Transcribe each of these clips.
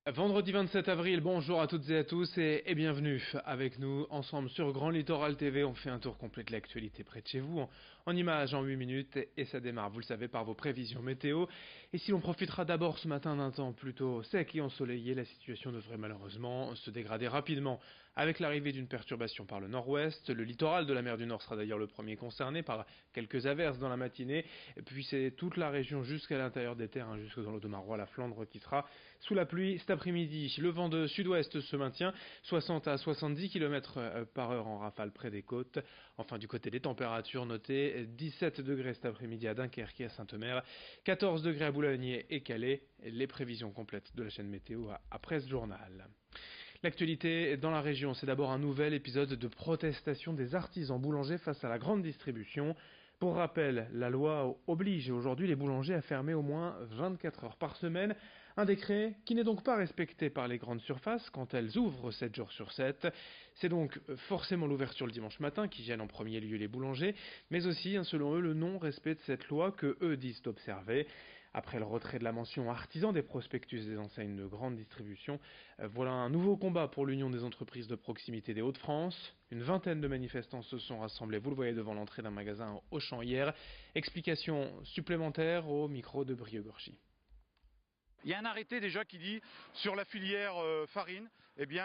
Vendredi 27 avril, bonjour à toutes et à tous et bienvenue avec nous ensemble sur Grand Littoral TV. On fait un tour complet de l'actualité près de chez vous en images en 8 minutes et ça démarre, vous le savez, par vos prévisions météo. Et si l'on profitera d'abord ce matin d'un temps plutôt sec et ensoleillé, la situation devrait malheureusement se dégrader rapidement avec l'arrivée d'une perturbation par le nord-ouest. Le littoral de la mer du Nord sera d'ailleurs le premier concerné par quelques averses dans la matinée. Et puis c'est toute la région jusqu'à l'intérieur des terres, jusque dans l'Audomarois, la Flandre qui sera sous la pluie cet après-midi. Le vent de sud-ouest se maintient, 60 à 70 km par heure en rafale près des côtes. Enfin, du côté des températures, notez 17 degrés cet après-midi à Dunkerque et à Saint-Omer, 14 degrés à Boulogne et Calais. Les prévisions complètes de la chaîne météo après ce journal. L'actualité dans la région, c'est d'abord un nouvel épisode de protestation des artisans boulangers face à la grande distribution. Pour rappel, la loi oblige aujourd'hui les boulangers à fermer au moins 24 heures par semaine, un décret qui n'est donc pas respecté par les grandes surfaces quand elles ouvrent 7 jours sur 7. C'est donc forcément l'ouverture le dimanche matin qui gêne en premier lieu les boulangers, mais aussi, selon eux, le non-respect de cette loi que eux disent observer. Après le retrait de la mention artisan des prospectus des enseignes de grande distribution, voilà un nouveau combat pour l'Union des entreprises de proximité des Hauts-de-France. Une vingtaine de manifestants se sont rassemblés, vous le voyez, devant l'entrée d'un magasin au Auchan hier. Explication supplémentaire au micro de Brieux-Gorchy. Il y a un arrêté déjà qui dit sur la filière farine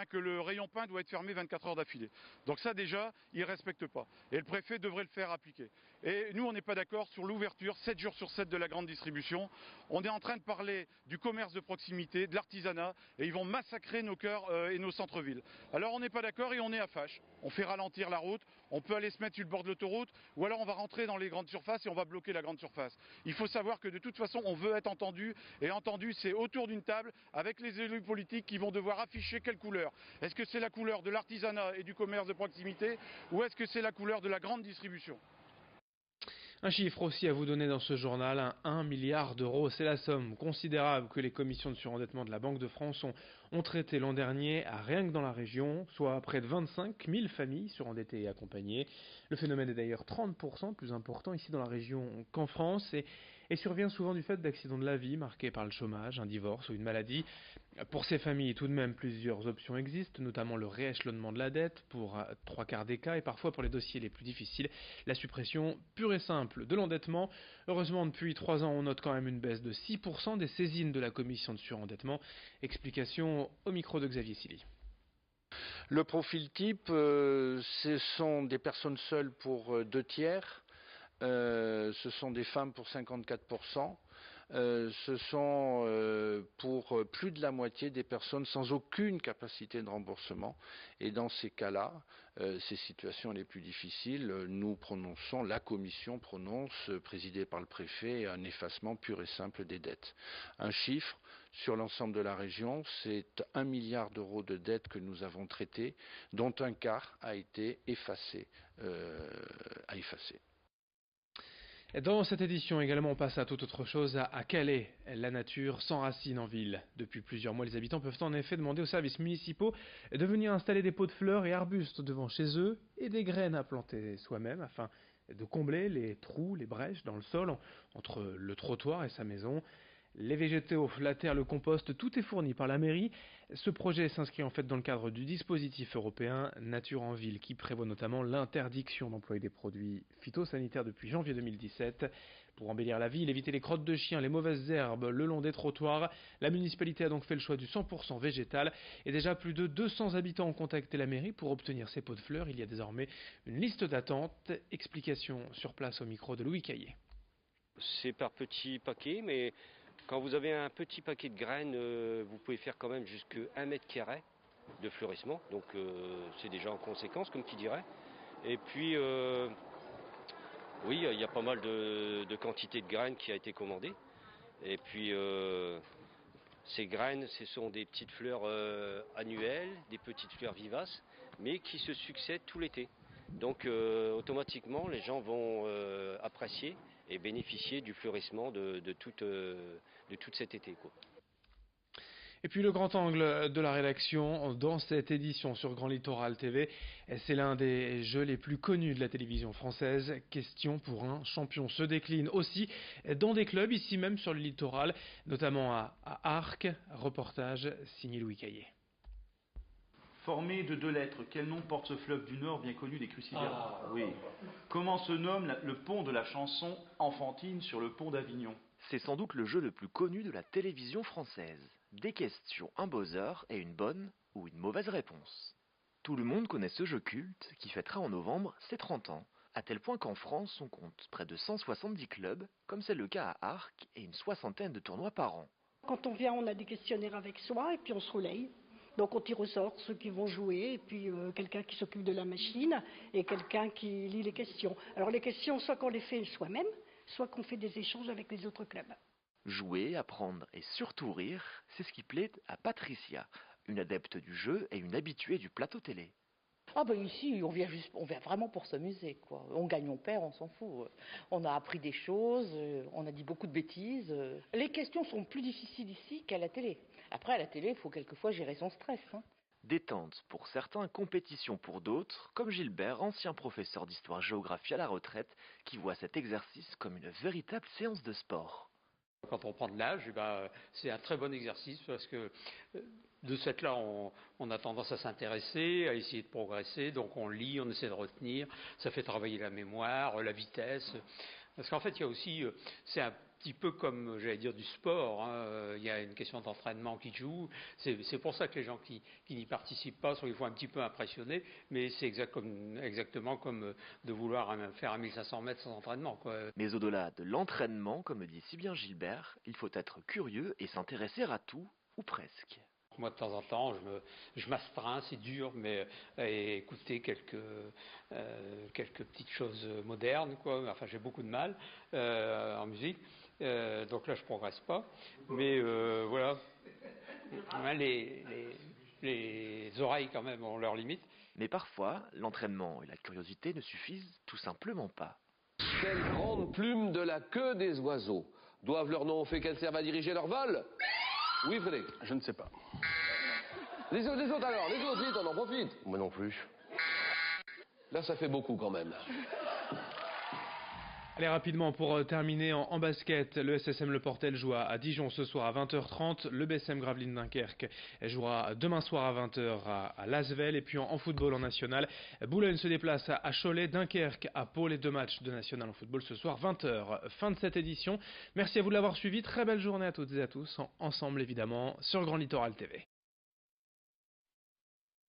que le rayon pain doit être fermé 24 heures d'affilée. Donc ça déjà, ils ne respectent pas. Et le préfet devrait le faire appliquer. Et nous, on n'est pas d'accord sur l'ouverture 7 jours sur 7 de la grande distribution. On est en train de parler du commerce de proximité, de l'artisanat, et ils vont massacrer nos cœurs et nos centres-villes. Alors on n'est pas d'accord et on est à fâche. On fait ralentir la route, on peut aller se mettre sur le bord de l'autoroute, ou alors on va rentrer dans les grandes surfaces et on va bloquer la grande surface. Il faut savoir que de toute façon, on veut être entendu, et entendu, c'est autour d'une table avec les élus politiques qui vont devoir afficher quelle couleur. Est-ce que c'est la couleur de l'artisanat et du commerce de proximité ou est-ce que c'est la couleur de la grande distribution ? Un chiffre aussi à vous donner dans ce journal, 1 milliard d'euros, c'est la somme considérable que les commissions de surendettement de la Banque de France ont traité l'an dernier à rien que dans la région, soit près de 25 000 familles surendettées et accompagnées. Le phénomène est d'ailleurs 30% plus important ici dans la région qu'en France et survient souvent du fait d'accidents de la vie marqués par le chômage, un divorce ou une maladie. Pour ces familles, tout de même, plusieurs options existent, notamment le rééchelonnement de la dette pour 3 quarts des cas et parfois pour les dossiers les plus difficiles, la suppression pure et simple de l'endettement. Heureusement, depuis 3 ans, on note quand même une baisse de 6% des saisines de la commission de surendettement. Explication au micro de Xavier Silly. Le profil type, ce sont des personnes seules pour 2 tiers. Ce sont des femmes pour 54%, ce sont pour plus de la moitié des personnes sans aucune capacité de remboursement. Et dans ces cas-là, ces situations les plus difficiles, la commission prononce, présidée par le préfet, un effacement pur et simple des dettes. Un chiffre, sur l'ensemble de la région, c'est 1 milliard d'euros de dettes que nous avons traitées, dont un quart a été effacé. Dans cette édition également, on passe à toute autre chose, à Calais. La nature s'enracine en ville. Depuis plusieurs mois, les habitants peuvent en effet demander aux services municipaux de venir installer des pots de fleurs et arbustes devant chez eux et des graines à planter soi-même afin de combler les trous, les brèches dans le sol entre le trottoir et sa maison. Les végétaux, la terre, le compost, tout est fourni par la mairie. Ce projet s'inscrit en fait dans le cadre du dispositif européen Nature en ville qui prévoit notamment l'interdiction d'employer des produits phytosanitaires depuis janvier 2017. Pour embellir la ville, éviter les crottes de chiens, les mauvaises herbes le long des trottoirs, la municipalité a donc fait le choix du 100% végétal et déjà plus de 200 habitants ont contacté la mairie pour obtenir ces pots de fleurs. Il y a désormais une liste d'attente. Explication sur place au micro de Louis Caillé. C'est par petits paquets, mais quand vous avez un petit paquet de graines, vous pouvez faire quand même jusqu'à 1 mètre carré de fleurissement. Donc c'est déjà en conséquence, comme qui dirait. Et puis, oui, il y a pas mal de quantité de graines qui a été commandée. Et puis, ces graines, ce sont des petites fleurs annuelles, des petites fleurs vivaces, mais qui se succèdent tout l'été. Donc automatiquement, les gens vont apprécier et bénéficier du fleurissement de tout cet été, quoi. Et puis le grand angle de la rédaction dans cette édition sur Grand Littoral TV, c'est l'un des jeux les plus connus de la télévision française. Question pour un champion se décline aussi dans des clubs, ici même sur le littoral, notamment à Arques. Reportage signé Louis Caillé. Formé de 2 lettres, quel nom porte ce fleuve du Nord bien connu des cruciverbes? Oui. Comment se nomme le pont de la chanson enfantine sur le pont d'Avignon? C'est sans doute le jeu le plus connu de la télévision française. Des questions, un buzzer et une bonne ou une mauvaise réponse. Tout le monde connaît ce jeu culte qui fêtera en novembre ses 30 ans, à tel point qu'en France on compte près de 170 clubs, comme c'est le cas à Arques, et une 60aine de tournois par an. Quand on vient, on a des questionnaires avec soi et puis on se relaye. Donc on tire au sort ceux qui vont jouer et puis quelqu'un qui s'occupe de la machine et quelqu'un qui lit les questions. Alors les questions, soit qu'on les fait soi-même, soit qu'on fait des échanges avec les autres clubs. Jouer, apprendre et surtout rire, c'est ce qui plaît à Patricia, une adepte du jeu et une habituée du plateau télé. Ah ben ici, on vient vraiment pour s'amuser, quoi. On gagne, on perd, on s'en fout. On a appris des choses, on a dit beaucoup de bêtises. Les questions sont plus difficiles ici qu'à la télé. Après, à la télé, il faut quelquefois gérer son stress. Détente pour certains, compétition pour d'autres, comme Gilbert, ancien professeur d'histoire-géographie à la retraite, qui voit cet exercice comme une véritable séance de sport. Quand on prend de l'âge, c'est un très bon exercice parce que de ce fait-là, on a tendance à s'intéresser, à essayer de progresser, donc on lit, on essaie de retenir, ça fait travailler la mémoire, la vitesse. Parce qu'en fait, il y a aussi, c'est un petit peu comme, j'allais dire, du sport, il y a une question d'entraînement qui joue, c'est pour ça que les gens qui n'y participent pas sont des fois un petit peu impressionnés, mais c'est exactement comme de vouloir faire un 1500 mètres sans entraînement, quoi. Mais au-delà de l'entraînement, comme le dit si bien Gilbert, il faut être curieux et s'intéresser à tout, ou presque. Moi, de temps en temps, je m'astreins, c'est dur, mais à écouter quelques petites choses modernes, quoi. Enfin, j'ai beaucoup de mal en musique, donc là, je progresse pas. Mais voilà, les oreilles, quand même, ont leurs limites. Mais parfois, l'entraînement et la curiosité ne suffisent tout simplement pas. Quelles grandes plumes de la queue des oiseaux doivent leur nom au fait qu'elles servent à diriger leur vol? Oui, Frédéric? Je ne sais pas. Les autres alors, les autres, vite, on en profite. Moi non plus. Là, ça fait beaucoup quand même. Allez, rapidement, pour terminer en basket, le SSM Le Portel joue à Dijon ce soir à 20h30. Le BSM Gravelines Dunkerque jouera demain soir à 20h à Lasvel. Et puis en football en national, Boulogne se déplace à Cholet, Dunkerque à Pau. Les 2 matchs de national en football ce soir, 20h. Fin de cette édition. Merci à vous de l'avoir suivi. Très belle journée à toutes et à tous. Ensemble, évidemment, sur Grand Littoral TV.